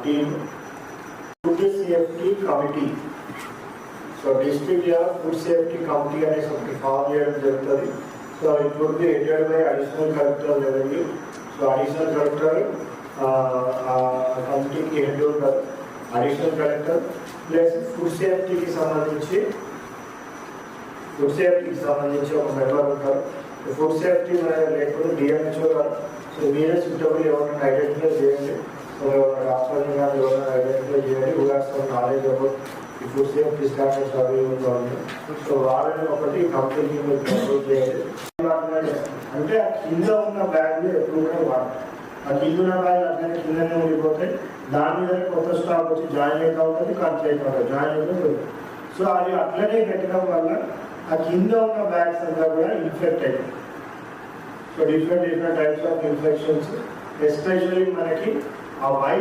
team. Food safety committee. So district level food safety committee అనేది ఒకటి form చేయడం జరుగుతుంది. So it would be headed by additional collector revenue. So additional collector కమిటీకి head ఉంటారు. Additional collector plus food సేఫ్టీకి సంబంధించి ఒక member ఉంటారు. ఫుడ్ సేఫ్టీ లేకపోతే డిఎంహెచ్ఓ గారు. సో మీరే సూటబుల్ ఎవరైనా ఐడెంటిఫై చేయండి. సో డాక్టర్ని కానీ ఎవరైనా ఐడెంటిఫై చేయండి. Who have some knowledge about ఈ ఫుడ్ సేఫ్టీ స్టాండర్డ్స్ అవి ఉంది. సో వాళ్ళని ఒకటి కంపెనీ కంట్రోల్ చేయాలి. అంటే ఆ కింద ఉన్న బ్యాగ్లు ఎప్పుడు కూడా వాడాలి. ఆ కింద ఉన్న బ్యాగ్ అట్లనే కిందనే ఉండిపోతాయి. దాని మీద కొత్త స్టాక్ వచ్చి జాయిన్ అవుతూ ఉంటుంది, ఖర్చు అవుతూ ఉంటుంది, జాయిన్ అవుతుంది. సో అది అట్లనే పెట్టడం వల్ల ఆ కింద ఉన్న బ్యాగ్స్ అంతా కూడా ఇన్ఫెక్ట్ అవుతాయి. So different types of infections, especially మనకి ఆ వైట్